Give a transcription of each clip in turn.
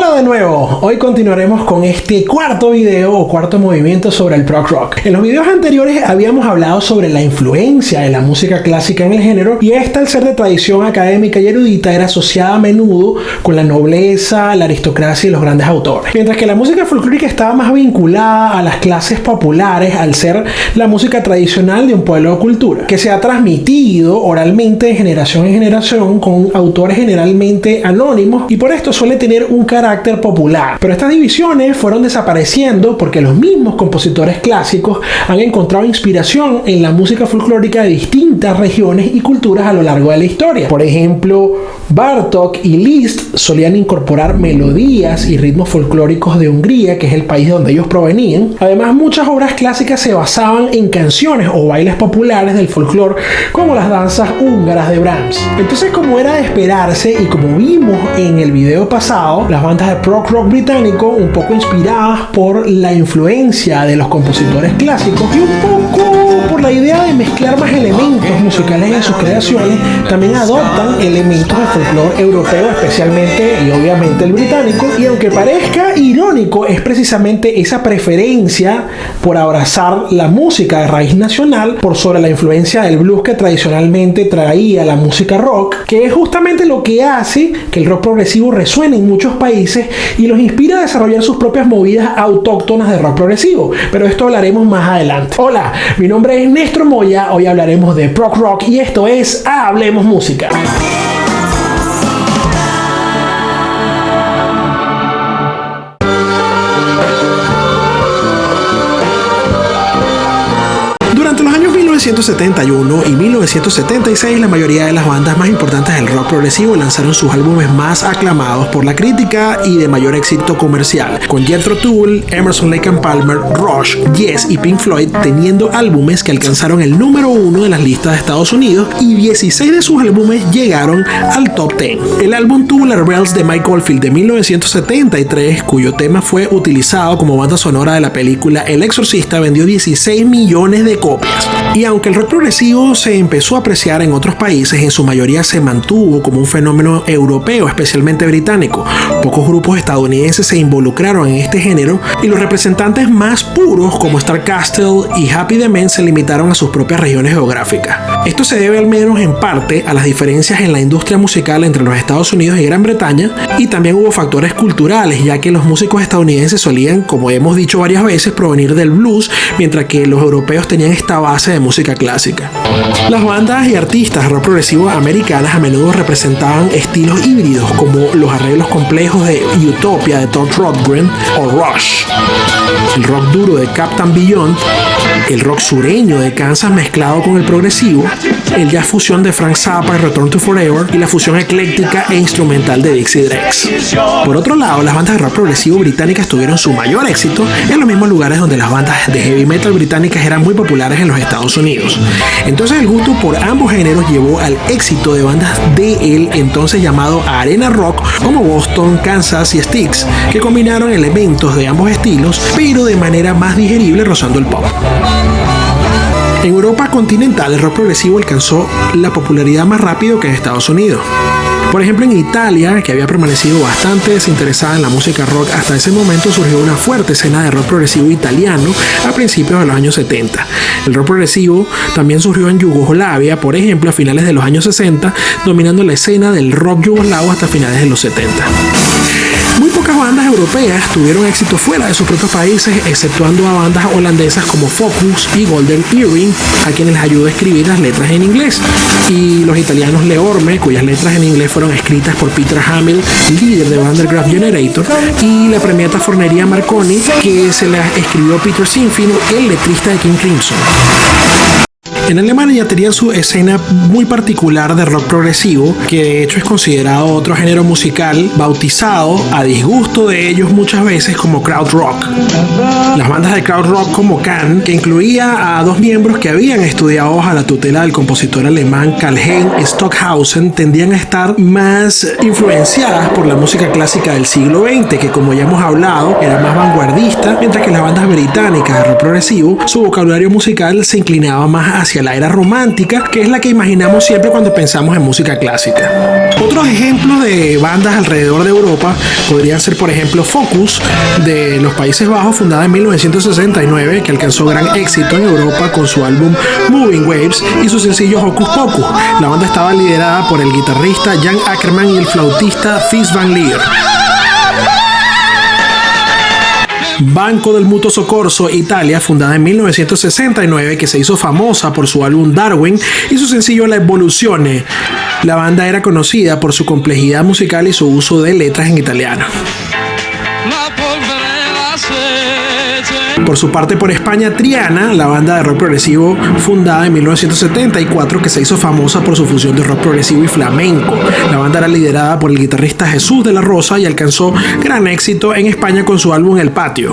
Hola de nuevo, hoy continuaremos con este cuarto video o cuarto movimiento sobre el prog rock. En los videos anteriores habíamos hablado sobre la influencia de la música clásica en el género y esta, al ser de tradición académica y erudita, era asociada a menudo con la nobleza, la aristocracia y los grandes autores. Mientras que la música folclórica estaba más vinculada a las clases populares al ser la música tradicional de un pueblo o cultura, que se ha transmitido oralmente de generación en generación con autores generalmente anónimos y por esto suele tener un carácter popular. Pero estas divisiones fueron desapareciendo porque los mismos compositores clásicos han encontrado inspiración en la música folclórica de distintas regiones y culturas a lo largo de la historia. Por ejemplo, Bartók y Liszt solían incorporar melodías y ritmos folclóricos de Hungría, que es el país de donde ellos provenían. Además, muchas obras clásicas se basaban en canciones o bailes populares del folclore, como las danzas húngaras de Brahms. Entonces, como era de esperarse y como vimos en el video pasado, las bandas de prog rock británico, un poco inspiradas por la influencia de los compositores clásicos y un poco por la idea de mezclar más elementos musicales en sus creaciones, también adoptan elementos de folclore europeo, especialmente y obviamente el británico. Y aunque parezca irónico, es precisamente esa preferencia por abrazar la música de raíz nacional por sobre la influencia del blues que tradicionalmente traía la música rock, que es justamente lo que hace que el rock progresivo resuene en muchos países y los inspira a desarrollar sus propias movidas autóctonas de rock progresivo, pero esto hablaremos más adelante. Hola, mi nombre es Néstor Moya, hoy hablaremos de prog rock y esto es Hablemos Música. Durante los años 1971 y 1976, la mayoría de las bandas más importantes del rock progresivo lanzaron sus álbumes más aclamados por la crítica y de mayor éxito comercial, con Jethro Tull, Emerson, Lake and Palmer, Rush, Yes y Pink Floyd teniendo álbumes que alcanzaron el número 1 de las listas de Estados Unidos y 16 de sus álbumes llegaron al top 10. El álbum Tubular Bells de Mike Oldfield de 1973, cuyo tema fue utilizado como banda sonora de la película El Exorcista, vendió 16 millones de copias. Y aunque el rock progresivo se empezó a apreciar en otros países, en su mayoría se mantuvo como un fenómeno europeo, especialmente británico. Pocos grupos estadounidenses se involucraron en este género y los representantes más puros como Starcastle y Happy the Men se limitaron a sus propias regiones geográficas. Esto se debe al menos en parte a las diferencias en la industria musical entre los Estados Unidos y Gran Bretaña, y también hubo factores culturales, ya que los músicos estadounidenses solían, como hemos dicho varias veces, provenir del blues, mientras que los europeos tenían esta base de música clásica. Las bandas y artistas de rock progresivo americanas a menudo representaban estilos híbridos como los arreglos complejos de Utopia de Todd Rundgren o Rush, el rock duro de Captain Beyond, el rock sureño de Kansas mezclado con el progresivo, el jazz fusión de Frank Zappa y Return to Forever y la fusión ecléctica e instrumental de Dixie Drex. Por otro lado, las bandas de rock progresivo británicas tuvieron su mayor éxito en los mismos lugares donde las bandas de heavy metal británicas eran muy populares en los Estados Unidos. Entonces el gusto por ambos géneros llevó al éxito de bandas del entonces llamado Arena Rock como Boston, Kansas y Styx, que combinaron elementos de ambos estilos pero de manera más digerible, rozando el pop. En Europa continental, el rock progresivo alcanzó la popularidad más rápido que en Estados Unidos. Por ejemplo, en Italia, que había permanecido bastante desinteresada en la música rock hasta ese momento, surgió una fuerte escena de rock progresivo italiano a principios de los años 70. El rock progresivo también surgió en Yugoslavia, por ejemplo, a finales de los años 60, dominando la escena del rock yugoslavo hasta finales de los 70. Muy pocas bandas europeas tuvieron éxito fuera de sus propios países, exceptuando a bandas holandesas como Focus y Golden Earring, a quienes les ayudó a escribir las letras en inglés, y los italianos Leorme, cuyas letras en inglés fueron escritas por Peter Hamill, líder de Van der Graaf Generator, y la premiata Forneria Marconi, que se la escribió Peter Sinfield, el letrista de King Crimson. En Alemania tenían su escena muy particular de rock progresivo, que de hecho es considerado otro género musical bautizado a disgusto de ellos muchas veces como krautrock. Las bandas de krautrock como Can, que incluía a dos miembros que habían estudiado bajo la tutela del compositor alemán Karlheinz Stockhausen, tendían a estar más influenciadas por la música clásica del siglo XX, que como ya hemos hablado era más vanguardista, mientras que las bandas británicas de rock progresivo, su vocabulario musical se inclinaba más hacia hacia la era romántica, que es la que imaginamos siempre cuando pensamos en música clásica. Otros ejemplos de bandas alrededor de Europa podrían ser, por ejemplo, Focus, de los Países Bajos, fundada en 1969, que alcanzó gran éxito en Europa con su álbum Moving Waves y su sencillo Hocus Pocus. La banda estaba liderada por el guitarrista Jan Ackerman y el flautista Fitz Van Lier. Banco del Mutuo Soccorso, Italia, fundada en 1969, que se hizo famosa por su álbum Darwin y su sencillo La Evoluzione. La banda era conocida por su complejidad musical y su uso de letras en italiano. Por su parte, por España, Triana, la banda de rock progresivo fundada en 1974, que se hizo famosa por su fusión de rock progresivo y flamenco. La banda era liderada por el guitarrista Jesús de la Rosa y alcanzó gran éxito en España con su álbum El Patio.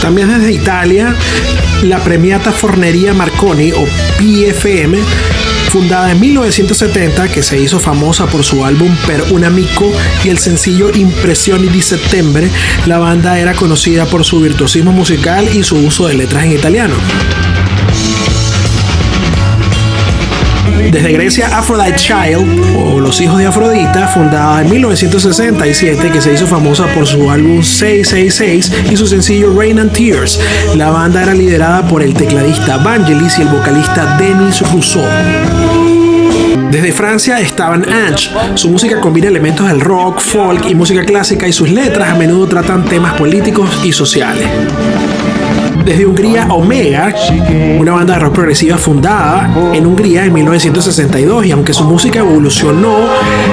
También desde Italia, la Premiata Forneria Marconi, o PFM, fundada en 1970, que se hizo famosa por su álbum Per un Amico y el sencillo Impressioni di Settembre. La banda era conocida por su virtuosismo musical y su uso de letras en italiano. Desde Grecia, Aphrodite Child, o Los Hijos de Afrodita, fundada en 1967, que se hizo famosa por su álbum 666 y su sencillo Rain and Tears. La banda era liderada por el tecladista Vangelis y el vocalista Denis Rousseau. Desde Francia estaban Ange. Su música combina elementos del rock, folk y música clásica, y sus letras a menudo tratan temas políticos y sociales. Desde Hungría, Omega, una banda de rock progresiva fundada en Hungría en 1962, y aunque su música evolucionó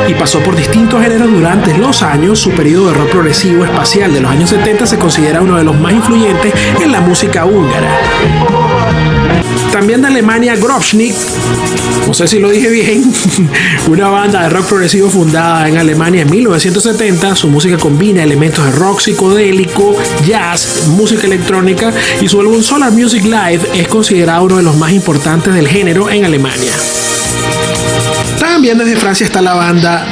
y pasó por distintos géneros durante los años, su periodo de rock progresivo espacial de los años 70 se considera uno de los más influyentes en la música húngara. También de Alemania, Grobschnik, no sé si lo dije bien, una banda de rock progresivo fundada en Alemania en 1970. Su música combina elementos de rock psicodélico, jazz, música electrónica, y su álbum Solar Music Live es considerado uno de los más importantes del género en Alemania. También desde Francia está la banda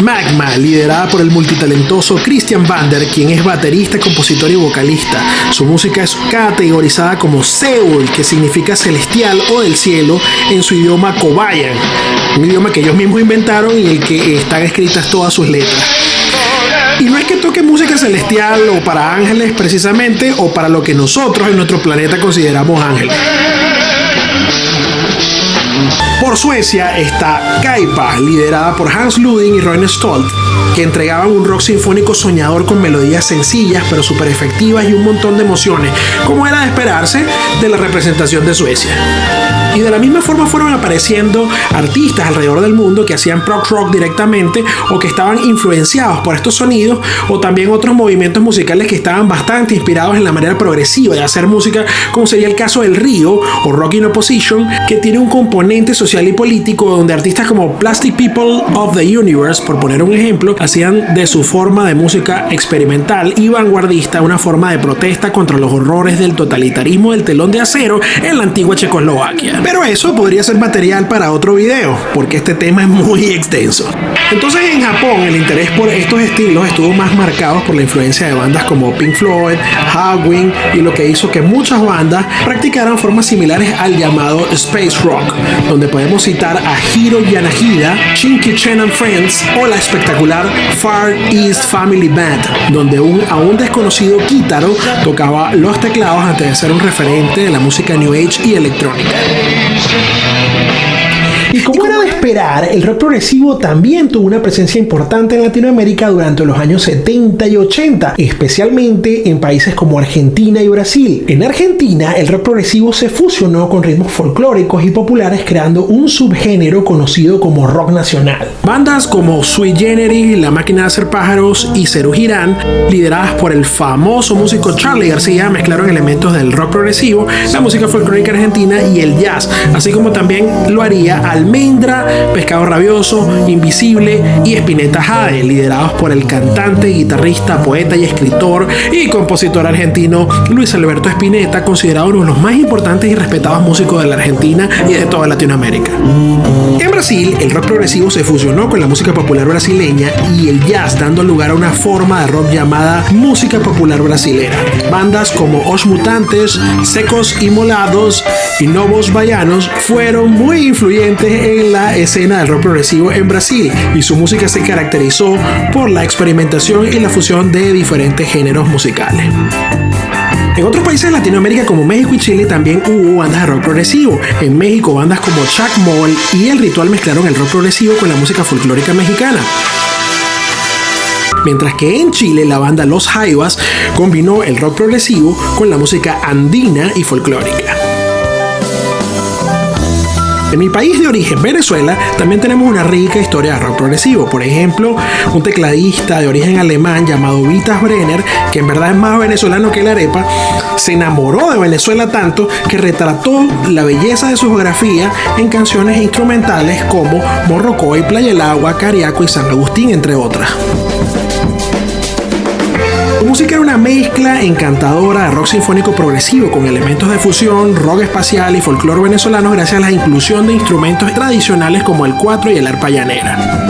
Magma, liderada por el multitalentoso Christian Vander, quien es baterista, compositor y vocalista. Su música es categorizada como Seul, que significa celestial o del cielo en su idioma Kobayan, un idioma que ellos mismos inventaron y en el que están escritas todas sus letras. Y no es que toque música celestial o para ángeles precisamente, o para lo que nosotros en nuestro planeta consideramos ángeles. Por Suecia está Kaipa, liderada por Hans Luding y Roine Stolt, que entregaban un rock sinfónico soñador con melodías sencillas pero súper efectivas y un montón de emociones, como era de esperarse de la representación de Suecia. Y de la misma forma fueron apareciendo artistas alrededor del mundo que hacían prog rock directamente o que estaban influenciados por estos sonidos, o también otros movimientos musicales que estaban bastante inspirados en la manera progresiva de hacer música, como sería el caso del Río o Rock in Opposition, que tiene un componente social y político donde artistas como Plastic People of the Universe, por poner un ejemplo, hacían de su forma de música experimental y vanguardista una forma de protesta contra los horrores del totalitarismo del telón de acero en la antigua Checoslovaquia. Pero eso podría ser material para otro video, porque este tema es muy extenso. Entonces, en Japón, el interés por estos estilos estuvo más marcado por la influencia de bandas como Pink Floyd, Halloween, y lo que hizo que muchas bandas practicaran formas similares al llamado Space Rock, donde podemos citar a Hiro Yanagida, Shinki-Chen and Friends, o la espectacular Far East Family Band, donde un aún desconocido Kitaro tocaba los teclados antes de ser un referente de la música New Age y electrónica. Y como era de esperar, el rock progresivo también tuvo una presencia importante en Latinoamérica durante los años 70 y 80, especialmente en países como Argentina y Brasil. En Argentina, el rock progresivo se fusionó con ritmos folclóricos y populares, creando un subgénero conocido como rock nacional. Bandas como Sui Generis, La Máquina de Hacer Pájaros y Serú Girán, lideradas por el famoso músico Charly García, mezclaron elementos del rock progresivo, la música folclórica argentina y el jazz, así como también lo haría Almendra, Pescado Rabioso, Invisible y Spinetta Jade, liderados por el cantante, guitarrista, poeta y escritor y compositor argentino Luis Alberto Spinetta, considerado uno de los más importantes y respetados músicos de la Argentina y de toda Latinoamérica. En Brasil, el rock progresivo se fusionó con la música popular brasileña y el jazz, dando lugar a una forma de rock llamada música popular brasilera. Bandas como Os Mutantes, Secos y Molados y Novos Baianos fueron muy influyentes en la escena del rock progresivo en Brasil, y su música se caracterizó por la experimentación y la fusión de diferentes géneros musicales. En otros países de Latinoamérica como México y Chile también hubo bandas de rock progresivo. En México, bandas como Chuck Moll y El Ritual mezclaron el rock progresivo con la música folclórica mexicana. Mientras que en Chile la banda Los Jaivas combinó el rock progresivo con la música andina y folclórica. En mi país de origen, Venezuela, también tenemos una rica historia de rock progresivo. Por ejemplo, un tecladista de origen alemán llamado Vitas Brenner, que en verdad es más venezolano que la arepa, se enamoró de Venezuela tanto que retrató la belleza de su geografía en canciones instrumentales como Morrocoy, Playa El Agua, Cariaco y San Agustín, entre otras. Su música era una mezcla encantadora de rock sinfónico progresivo con elementos de fusión, rock espacial y folclore venezolano gracias a la inclusión de instrumentos tradicionales como el cuatro y el arpa llanera.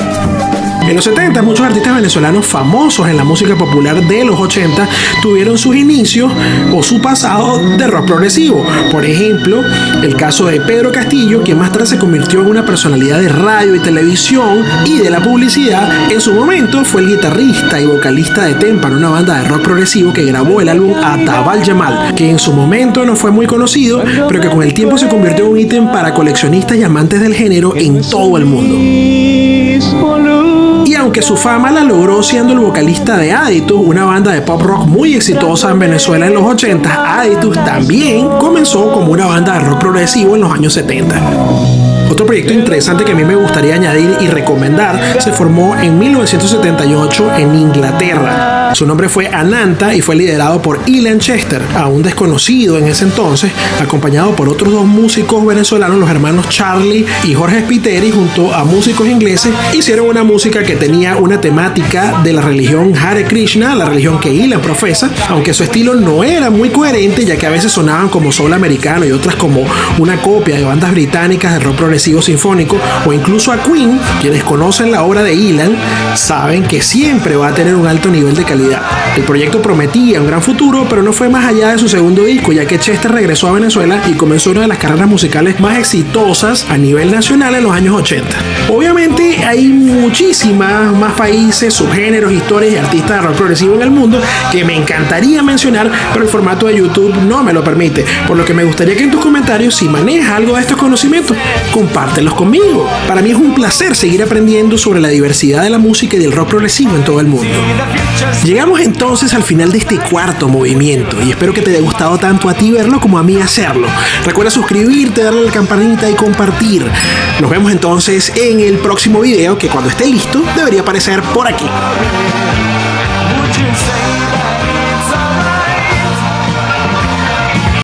En los 70, muchos artistas venezolanos famosos en la música popular de los 80 tuvieron sus inicios o su pasado de rock progresivo. Por ejemplo, el caso de Pedro Castillo, quien más tarde se convirtió en una personalidad de radio y televisión y de la publicidad. En su momento fue el guitarrista y vocalista de Témpano, una banda de rock progresivo que grabó el álbum Atabal Yamal, que en su momento no fue muy conocido, pero que con el tiempo se convirtió en un ítem para coleccionistas y amantes del género en todo el mundo. Y aunque su fama la logró siendo el vocalista de Aditus, una banda de pop rock muy exitosa en Venezuela en los 80, Aditus también comenzó como una banda de rock progresivo en los años 70. Otro proyecto interesante que a mí me gustaría añadir y recomendar se formó en 1978 en Inglaterra. Su nombre fue Ananta y fue liderado por Ilan Chester, aún desconocido en ese entonces, acompañado por otros dos músicos venezolanos, los hermanos Charlie y Jorge Spiteri, junto a músicos ingleses. Hicieron una música que tenía una temática de la religión Hare Krishna, la religión que Ilan profesa, aunque su estilo no era muy coherente, ya que a veces sonaban como soul americano y otras como una copia de bandas británicas de rock progresivo sinfónico, o incluso a Queen. Quienes conocen la obra de Ilan saben que siempre va a tener un alto nivel de calidad. El proyecto prometía un gran futuro, pero no fue más allá de su segundo disco, ya que Chester regresó a Venezuela y comenzó una de las carreras musicales más exitosas a nivel nacional en los años 80. Obviamente hay muchísimas más países, subgéneros, historias y artistas de rock progresivo en el mundo que me encantaría mencionar, pero el formato de YouTube no me lo permite, por lo que me gustaría que en tus comentarios, si manejas algo de estos conocimientos, compártelos conmigo. Para mí es un placer seguir aprendiendo sobre la diversidad de la música y del rock progresivo en todo el mundo. Llegamos entonces al final de este cuarto movimiento y espero que te haya gustado tanto a ti verlo como a mí hacerlo. Recuerda suscribirte, darle a la campanita y compartir. Nos vemos entonces en el próximo video, que cuando esté listo debería aparecer por aquí.